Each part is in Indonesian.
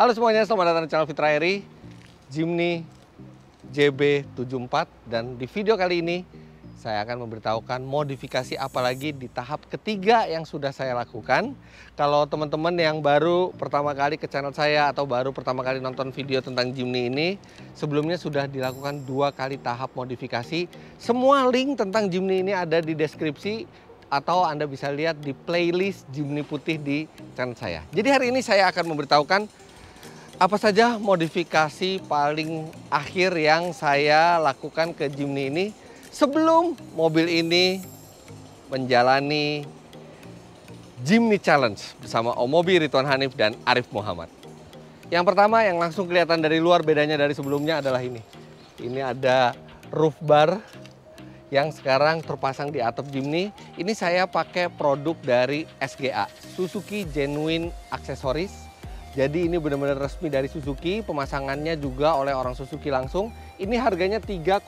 Halo semuanya, selamat datang di channel Fitra Eri, Jimny JB74. Dan di video kali ini saya akan memberitahukan modifikasi apa lagi di tahap ketiga yang sudah saya lakukan. Kalau teman-teman yang baru pertama kali ke channel saya atau baru pertama kali nonton video tentang Jimny ini, sebelumnya sudah dilakukan 2 kali tahap modifikasi. Semua link tentang Jimny ini ada di deskripsi atau Anda bisa lihat di playlist Jimny putih di channel saya. Jadi hari ini saya akan memberitahukan apa saja modifikasi paling akhir yang saya lakukan ke Jimny ini sebelum mobil ini menjalani Jimny Challenge bersama Om Mobi, Ridwan Hanif, dan Arif Muhammad. Yang pertama yang langsung kelihatan dari luar bedanya dari sebelumnya adalah ini. Ini ada roof bar yang sekarang terpasang di atap Jimny. Ini saya pakai produk dari SGA, Suzuki Genuine Accessories. Jadi ini benar-benar resmi dari Suzuki, pemasangannya juga oleh orang Suzuki langsung. Ini harganya 3,8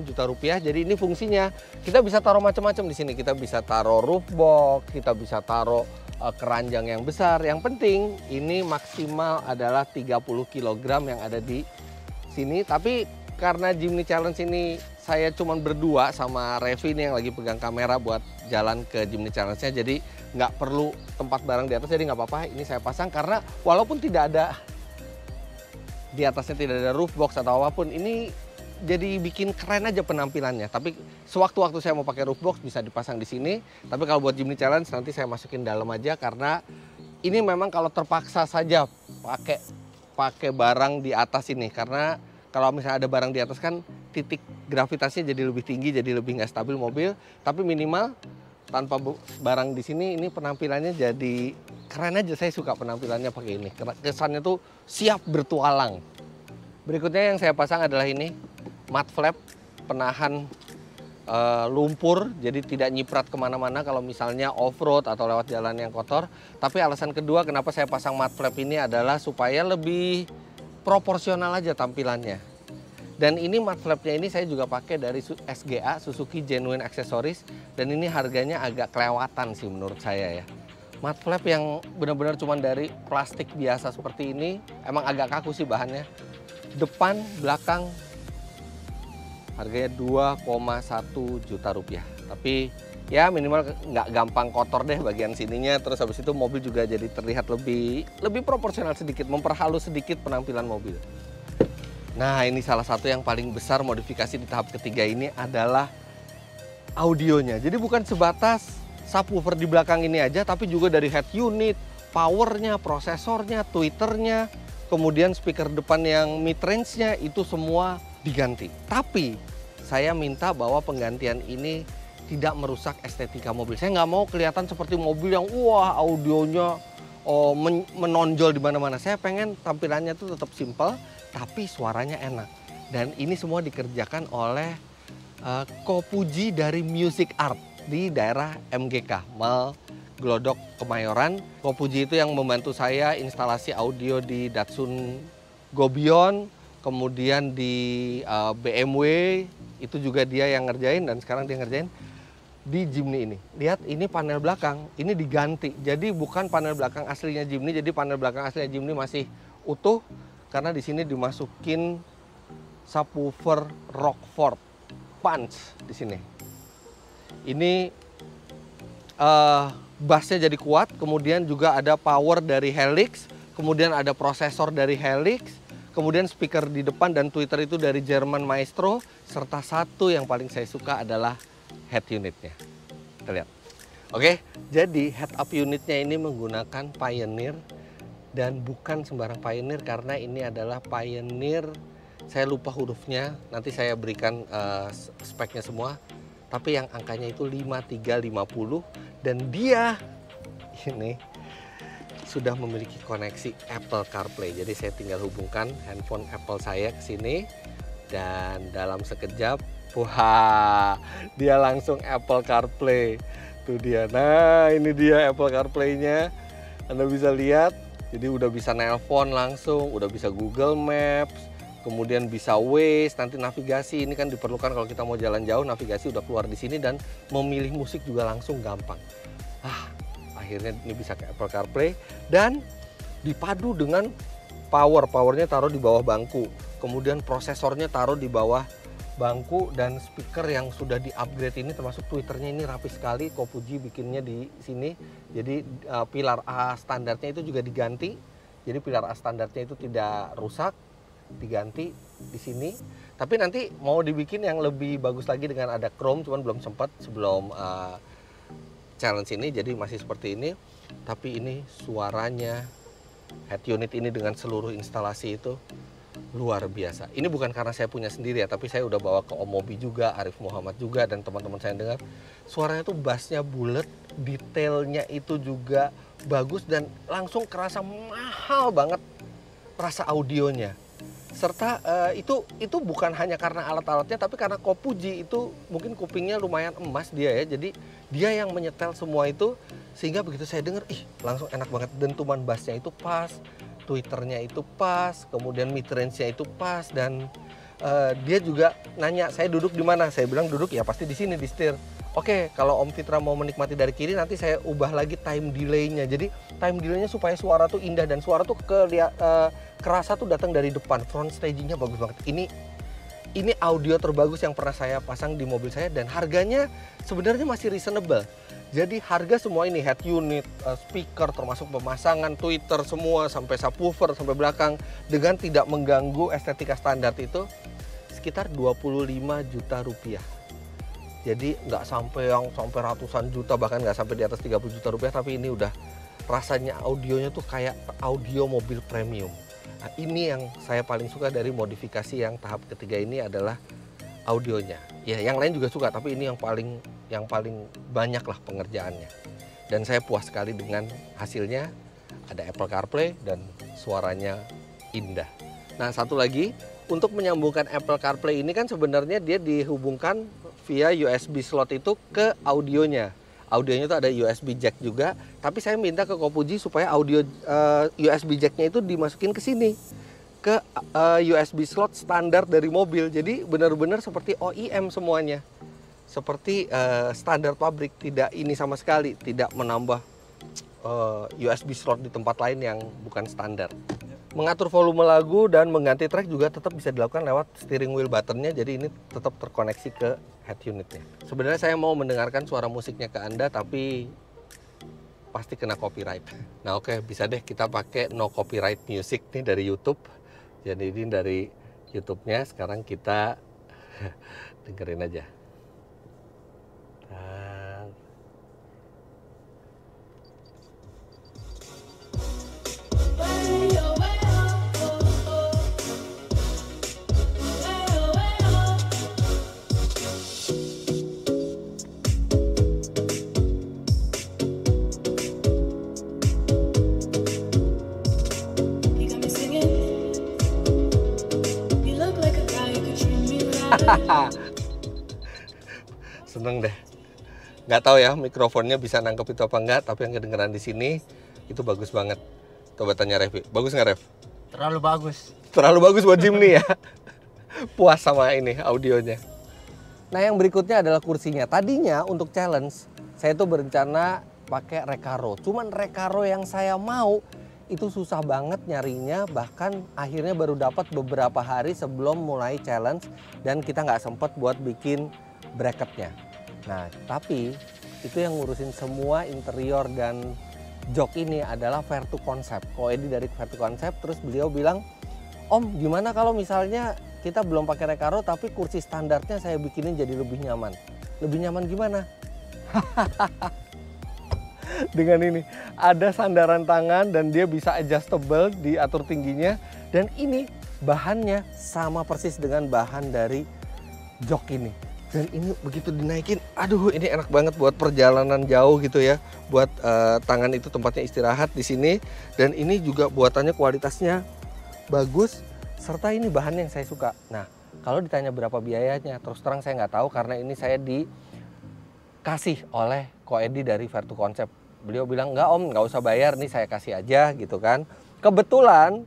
juta rupiah. Jadi ini fungsinya kita bisa taruh macam-macam di sini. Kita bisa taruh roof box, kita bisa taruh keranjang yang besar. Yang penting ini maksimal adalah 30 kg yang ada di sini. Tapi karena Jimny Challenge ini saya cuma berdua sama Revi nih yang lagi pegang kamera buat jalan ke Jimny Challenge-nya. Jadi nggak perlu tempat barang di atas, jadi nggak apa-apa ini saya pasang. Karena walaupun tidak ada di atasnya, tidak ada roof box atau apapun, ini jadi bikin keren aja penampilannya. Tapi sewaktu-waktu saya mau pakai roof box bisa dipasang di sini. Tapi kalau buat Jimny Challenge nanti saya masukin dalam aja, karena ini memang kalau terpaksa saja pakai barang di atas ini. Karena kalau misalnya ada barang di atas kan titik gravitasinya jadi lebih tinggi, jadi lebih nggak stabil mobil. Tapi minimal tanpa barang di sini, ini penampilannya jadi keren aja. Saya suka penampilannya pakai ini. Kesannya tuh siap bertualang. Berikutnya yang saya pasang adalah ini, mud flap penahan lumpur. Jadi tidak nyiprat kemana-mana kalau misalnya off-road atau lewat jalan yang kotor. Tapi alasan kedua kenapa saya pasang mud flap ini adalah supaya lebih proporsional aja tampilannya. Dan ini mud flapnya ini saya juga pakai dari SGA, Suzuki Genuine Accessories. Dan ini harganya agak kelewatan sih menurut saya ya. Mud flap yang benar-benar cuma dari plastik biasa seperti ini, emang agak kaku sih bahannya. Depan, belakang, harganya 2,1 juta rupiah. Tapi ya minimal nggak gampang kotor deh bagian sininya. Terus habis itu mobil juga jadi terlihat lebih proporsional sedikit, memperhalus sedikit penampilan mobil. Nah, ini salah satu yang paling besar modifikasi di tahap ketiga ini adalah audionya. Jadi bukan sebatas subwoofer di belakang ini aja, tapi juga dari head unit, powernya, prosesornya, tweeternya, kemudian speaker depan yang mid range-nya itu semua diganti. Tapi saya minta bahwa penggantian ini tidak merusak estetika mobil. Saya nggak mau kelihatan seperti mobil yang wah audionya menonjol di mana-mana. Saya pengen tampilannya tuh tetap simple, tapi suaranya enak. Dan ini semua dikerjakan oleh Kopuji dari Music Art di daerah MGK, Mall Glodok Kemayoran. Kopuji itu yang membantu saya instalasi audio di Datsun Gobion, kemudian di BMW, itu juga dia yang ngerjain, dan sekarang dia ngerjain di Jimny ini. Lihat, ini panel belakang, ini diganti. Jadi bukan panel belakang aslinya Jimny, jadi panel belakang aslinya Jimny masih utuh. Karena di sini dimasukin subwoofer Rockford Punch di sini. Ini bassnya jadi kuat, kemudian juga ada power dari Helix, kemudian ada prosesor dari Helix, kemudian speaker di depan dan tweeter itu dari German Maestro, serta satu yang paling saya suka adalah head unitnya. Kita lihat. Oke, jadi head up unitnya ini menggunakan Pioneer. Dan bukan sembarang Pioneer, karena ini adalah Pioneer, saya lupa hurufnya, nanti saya berikan speknya semua. Tapi yang angkanya itu 5350, dan dia ini sudah memiliki koneksi Apple CarPlay. Jadi saya tinggal hubungkan handphone Apple saya ke sini, dan dalam sekejap, wah, dia langsung Apple CarPlay. Tuh dia, nah ini dia Apple CarPlay-nya, Anda bisa lihat. Jadi udah bisa nelpon langsung, udah bisa Google Maps, kemudian bisa Waze, nanti navigasi. Ini kan diperlukan kalau kita mau jalan jauh, navigasi udah keluar di sini, dan memilih musik juga langsung gampang. Akhirnya ini bisa ke Apple CarPlay, dan dipadu dengan powernya taruh di bawah bangku, kemudian prosesornya taruh di bawah bangku, dan speaker yang sudah di-upgrade ini termasuk tweeternya ini rapi sekali. Kopuji bikinnya di sini. Jadi pilar A standarnya itu juga diganti. Jadi pilar A standarnya itu tidak rusak, diganti di sini. Tapi nanti mau dibikin yang lebih bagus lagi dengan ada chrome, cuman belum sempat sebelum challenge ini, jadi masih seperti ini. Tapi ini suaranya head unit ini dengan seluruh instalasi itu luar biasa. Ini bukan karena saya punya sendiri ya, tapi saya udah bawa ke Om Mobi juga, Arif Muhammad juga, dan teman-teman saya dengar suaranya tuh bassnya bulat, detailnya itu juga bagus, dan langsung kerasa mahal banget rasa audionya. Serta itu bukan hanya karena alat-alatnya, tapi karena Kopuji itu mungkin kupingnya lumayan emas dia ya. Jadi dia yang menyetel semua itu, sehingga begitu saya dengar, langsung enak banget. Dentuman bassnya itu pas, tweeternya itu pas, kemudian mid range-nya itu pas, dan dia juga nanya saya duduk di mana. Saya bilang duduk ya pasti di sini di setir. Oke, kalau Om Fitra mau menikmati dari kiri, nanti saya ubah lagi time delay-nya. Jadi time delay-nya supaya suara tuh indah, dan suara tuh kerasa tuh datang dari depan. Front staging-nya bagus banget. Ini audio terbagus yang pernah saya pasang di mobil saya, dan harganya sebenarnya masih reasonable. Jadi harga semua ini, head unit, speaker, termasuk pemasangan, tweeter, semua sampai subwoofer sampai belakang, dengan tidak mengganggu estetika standar itu sekitar 25 juta rupiah. Jadi nggak sampai ratusan juta, bahkan nggak sampai di atas 30 juta rupiah, tapi ini udah rasanya audionya tuh kayak audio mobil premium. Nah, ini yang saya paling suka dari modifikasi yang tahap ketiga ini adalah audionya. Ya, yang lain juga suka, tapi ini yang paling banyak lah pengerjaannya. Dan saya puas sekali dengan hasilnya. Ada Apple CarPlay dan suaranya indah. Nah, satu lagi, untuk menyambungkan Apple CarPlay ini kan sebenarnya dia dihubungkan via USB slot itu ke audionya. Audionya itu ada USB jack juga, tapi saya minta ke Kopuji supaya audio USB jacknya itu dimasukin ke sini, ke USB slot standar dari mobil. Jadi benar-benar seperti OEM semuanya, seperti standar pabrik, tidak ini sama sekali, tidak menambah USB slot di tempat lain yang bukan standar. Mengatur volume lagu dan mengganti track juga tetap bisa dilakukan lewat steering wheel buttonnya, jadi ini tetap terkoneksi ke head unitnya. Sebenarnya saya mau mendengarkan suara musiknya ke Anda, tapi pasti kena copyright. Nah oke, bisa deh kita pakai no copyright music nih dari YouTube. Jadi ini dari YouTube-nya, sekarang kita dengerin aja. Seneng deh. Nggak tahu ya mikrofonnya bisa nangkep itu apa enggak, tapi yang kedengeran di sini itu bagus banget. Coba tanya Revi, bagus nggak Rev? Terlalu bagus. Terlalu bagus buat Jimny ya. Puas sama ini audionya. Nah yang berikutnya adalah kursinya. Tadinya untuk challenge saya tuh berencana pakai Recaro. Cuman Recaro yang saya mau itu susah banget nyarinya, bahkan akhirnya baru dapat beberapa hari sebelum mulai challenge, dan kita nggak sempet buat bikin bracketnya. Nah tapi itu yang ngurusin semua interior dan jok ini adalah Vertu Concept, Koedi dari Vertu Concept. Terus beliau bilang, Om gimana kalau misalnya kita belum pakai Recaro tapi kursi standarnya saya bikinin jadi lebih nyaman. Lebih nyaman gimana? Dengan ini ada sandaran tangan dan dia bisa adjustable, diatur tingginya, dan ini bahannya sama persis dengan bahan dari jok ini. Dan ini begitu dinaikin, aduh ini enak banget buat perjalanan jauh gitu ya, buat tangan itu tempatnya istirahat di sini. Dan ini juga buatannya kualitasnya bagus, serta ini bahan yang saya suka. Nah kalau ditanya berapa biayanya, terus terang saya nggak tahu, karena ini saya dikasih oleh Koedi dari Vertu Concept. Beliau bilang, enggak Om, nggak usah bayar, nih saya kasih aja gitu kan. Kebetulan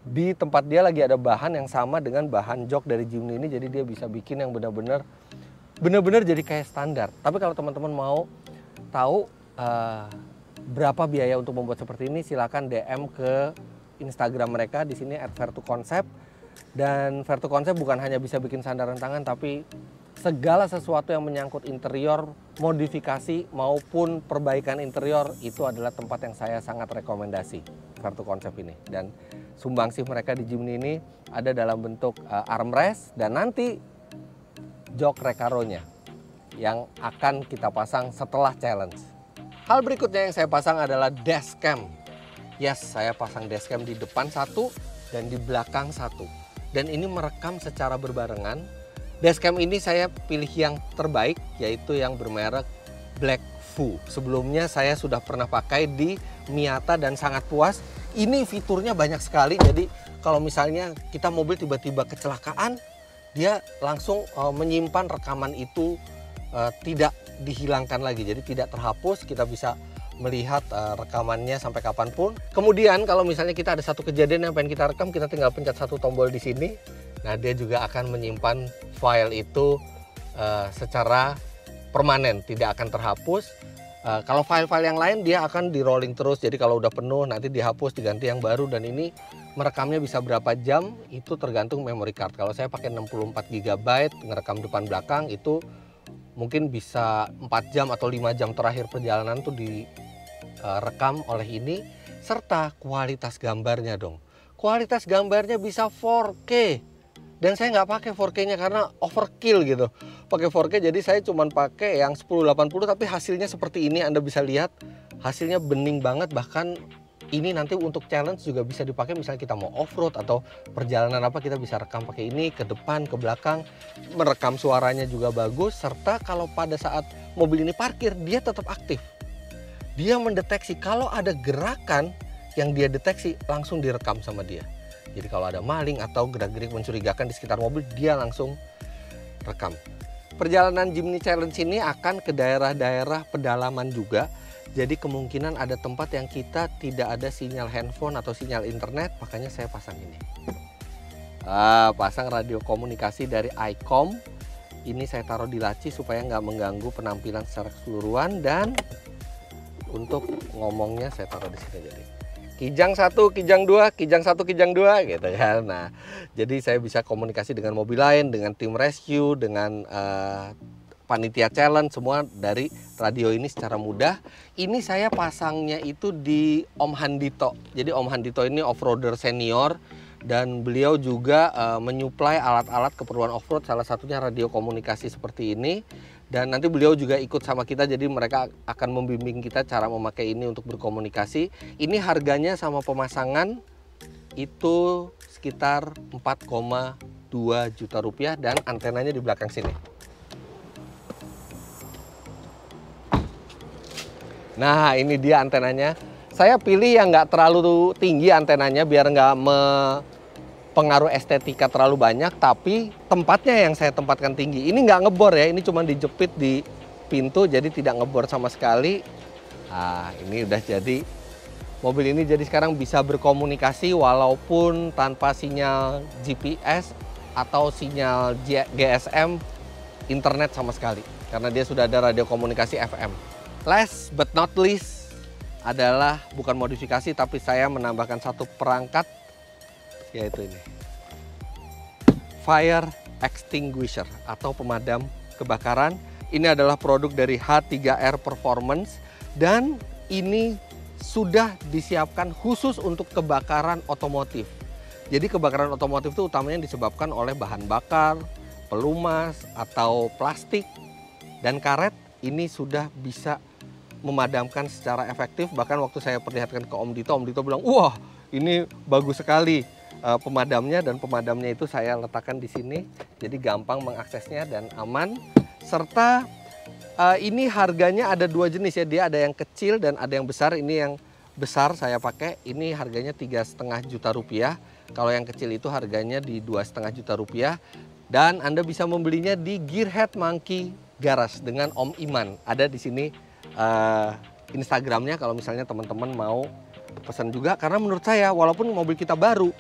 di tempat dia lagi ada bahan yang sama dengan bahan jok dari Jimny ini, jadi dia bisa bikin yang benar-benar jadi kayak standar. Tapi kalau teman-teman mau tahu berapa biaya untuk membuat seperti ini, silakan DM ke Instagram mereka di sini @vertuconcept. Dan Vertuconcept bukan hanya bisa bikin sandaran tangan, tapi segala sesuatu yang menyangkut interior, modifikasi maupun perbaikan interior itu adalah tempat yang saya sangat rekomendasi, Vertuconcept ini. Dan sumbangsih mereka di Jimny ini ada dalam bentuk armrest dan nanti jok Recaro-nya yang akan kita pasang setelah challenge. Hal berikutnya yang saya pasang adalah dashcam. Yes, saya pasang dashcam di depan satu dan di belakang satu. Dan ini merekam secara berbarengan. Dashcam ini saya pilih yang terbaik, yaitu yang bermerek Blackfu. Sebelumnya saya sudah pernah pakai di Miata dan sangat puas. Ini fiturnya banyak sekali, jadi kalau misalnya kita mobil tiba-tiba kecelakaan, dia langsung menyimpan rekaman itu tidak dihilangkan lagi, jadi tidak terhapus, kita bisa melihat rekamannya sampai kapanpun. Kemudian kalau misalnya kita ada satu kejadian yang pengen kita rekam, kita tinggal pencet satu tombol di sini. Nah, dia juga akan menyimpan file itu secara permanen, tidak akan terhapus. Kalau file-file yang lain dia akan di rolling terus, jadi kalau udah penuh nanti dihapus, diganti yang baru. Dan ini merekamnya bisa berapa jam itu tergantung memory card. Kalau saya pakai 64 GB ngerekam depan belakang itu mungkin bisa 4 jam atau 5 jam terakhir perjalanan tuh direkam oleh ini. Serta kualitas gambarnya dong. Kualitas gambarnya bisa 4K. Dan saya nggak pakai 4K-nya karena overkill gitu. Pakai 4K jadi saya cuma pakai yang 1080 tapi hasilnya seperti ini. Anda bisa lihat hasilnya bening banget. Bahkan ini nanti untuk challenge juga bisa dipakai misalnya kita mau off-road atau perjalanan apa, kita bisa rekam pakai ini ke depan, ke belakang. Merekam suaranya juga bagus. Serta kalau pada saat mobil ini parkir dia tetap aktif. Dia mendeteksi kalau ada gerakan yang dia deteksi langsung direkam sama dia. Jadi kalau ada maling atau gerak-gerik mencurigakan di sekitar mobil, dia langsung rekam. Perjalanan Jimny Challenge ini akan ke daerah-daerah pedalaman juga. Jadi kemungkinan ada tempat yang kita tidak ada sinyal handphone atau sinyal internet, makanya saya pasang ini. Pasang radio komunikasi dari iCom. Ini saya taruh di laci supaya nggak mengganggu penampilan secara keseluruhan. Dan untuk ngomongnya saya taruh di sini jadi. Kijang 1, Kijang 2, Kijang 1, Kijang 2 gitu kan. Nah, jadi saya bisa komunikasi dengan mobil lain, dengan tim rescue, dengan panitia challenge, semua dari radio ini secara mudah. Ini saya pasangnya itu di Om Handito. Jadi Om Handito ini off-roader senior dan beliau juga menyuplai alat-alat keperluan off-road, salah satunya radio komunikasi seperti ini. Dan nanti beliau juga ikut sama kita, jadi mereka akan membimbing kita cara memakai ini untuk berkomunikasi. Ini harganya sama pemasangan itu sekitar 4,2 juta rupiah dan antenanya di belakang sini. Nah, ini dia antenanya. Saya pilih yang nggak terlalu tinggi antenanya biar nggak pengaruh estetika terlalu banyak, tapi tempatnya yang saya tempatkan tinggi. Ini nggak ngebor ya, ini cuma dijepit di pintu, jadi tidak ngebor sama sekali. Nah, ini udah jadi. Mobil ini jadi sekarang bisa berkomunikasi walaupun tanpa sinyal GPS atau sinyal GSM, internet sama sekali. Karena dia sudah ada radio komunikasi FM. Last but not least adalah bukan modifikasi, tapi saya menambahkan satu perangkat, yaitu ini, fire extinguisher atau pemadam kebakaran. Ini adalah produk dari H3R Performance dan ini sudah disiapkan khusus untuk kebakaran otomotif. Jadi kebakaran otomotif itu utamanya disebabkan oleh bahan bakar, pelumas atau plastik, dan karet ini sudah bisa memadamkan secara efektif. Bahkan waktu saya perlihatkan ke Om Dito bilang, wah ini bagus sekali pemadamnya, dan pemadamnya itu saya letakkan di sini, jadi gampang mengaksesnya dan aman. Serta ini harganya ada dua jenis ya, dia ada yang kecil dan ada yang besar. Ini yang besar saya pakai, ini harganya 3,5 juta rupiah. Kalau yang kecil itu harganya di 2,5 juta rupiah. Dan Anda bisa membelinya di Gearhead Monkey Garage dengan Om Iman. Ada di sini Instagramnya kalau misalnya teman-teman mau pesan juga. Karena menurut saya walaupun mobil kita baru,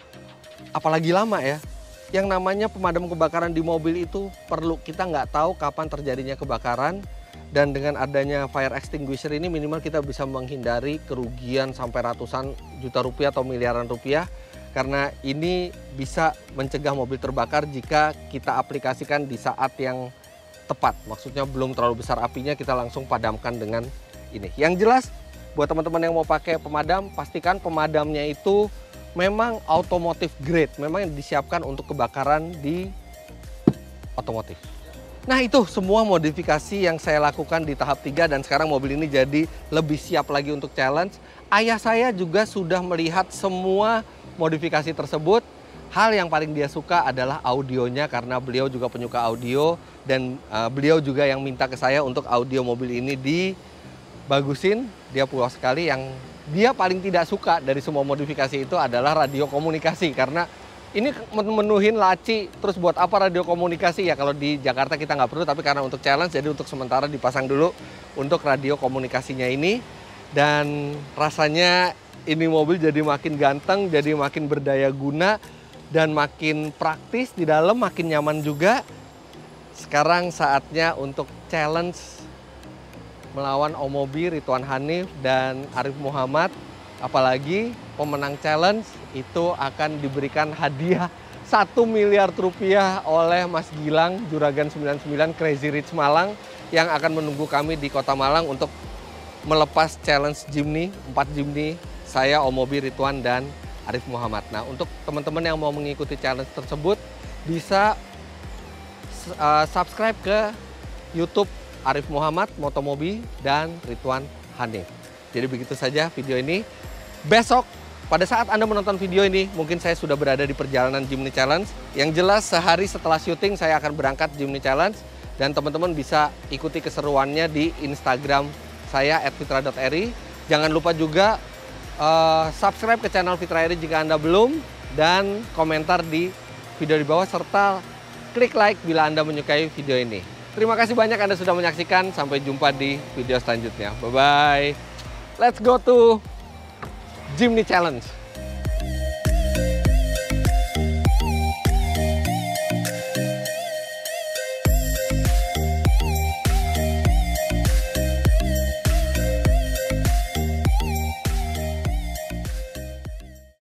apalagi lama ya, yang namanya pemadam kebakaran di mobil itu perlu. Kita nggak tahu kapan terjadinya kebakaran, Dan dengan adanya fire extinguisher ini minimal kita bisa menghindari kerugian sampai ratusan juta rupiah atau miliaran rupiah. Karena ini bisa mencegah mobil terbakar jika kita aplikasikan di saat yang tepat. Maksudnya belum terlalu besar apinya, kita langsung padamkan dengan ini. Yang jelas buat teman-teman yang mau pakai pemadam, pastikan pemadamnya itu memang automotive grade. Memang disiapkan untuk kebakaran di otomotif. Nah itu semua modifikasi yang saya lakukan di tahap 3 dan sekarang mobil ini jadi lebih siap lagi untuk challenge. Ayah saya juga sudah melihat semua modifikasi tersebut. Hal yang paling dia suka adalah audionya karena beliau juga penyuka audio dan beliau juga yang minta ke saya untuk audio mobil ini dibagusin. Dia puas sekali. Yang dia paling tidak suka dari semua modifikasi itu adalah radio komunikasi karena ini menuhin laci, terus buat apa radio komunikasi ya? Kalau di Jakarta kita nggak perlu, tapi karena untuk challenge, jadi untuk sementara dipasang dulu untuk radio komunikasinya ini. Dan rasanya ini mobil jadi makin ganteng, jadi makin berdaya guna, dan makin praktis di dalam, makin nyaman juga. Sekarang saatnya untuk challenge melawan Omobi, Ridwan Hanif, dan Arif Muhammad. Apalagi pemenang challenge itu akan diberikan hadiah 1 miliar rupiah oleh Mas Gilang, Juragan 99 Crazy Rich Malang yang akan menunggu kami di Kota Malang untuk melepas challenge Jimny, 4 Jimny, saya, Omobi, Ridwan, dan Arif Muhammad. Nah, untuk teman-teman yang mau mengikuti challenge tersebut bisa subscribe ke YouTube Arif Muhammad, Motomobi, dan Ridwan Hanif. Jadi begitu saja video ini. Besok, pada saat Anda menonton video ini, mungkin saya sudah berada di perjalanan Jimny Challenge. Yang jelas, sehari setelah syuting, saya akan berangkat Jimny Challenge. Dan teman-teman bisa ikuti keseruannya di Instagram saya, @fitra.eri. Jangan lupa juga subscribe ke channel Fitra Eri jika Anda belum. Dan komentar di video di bawah, serta klik like bila Anda menyukai video ini. Terima kasih banyak Anda sudah menyaksikan. Sampai jumpa di video selanjutnya. Bye-bye. Let's go to Jimny Challenge.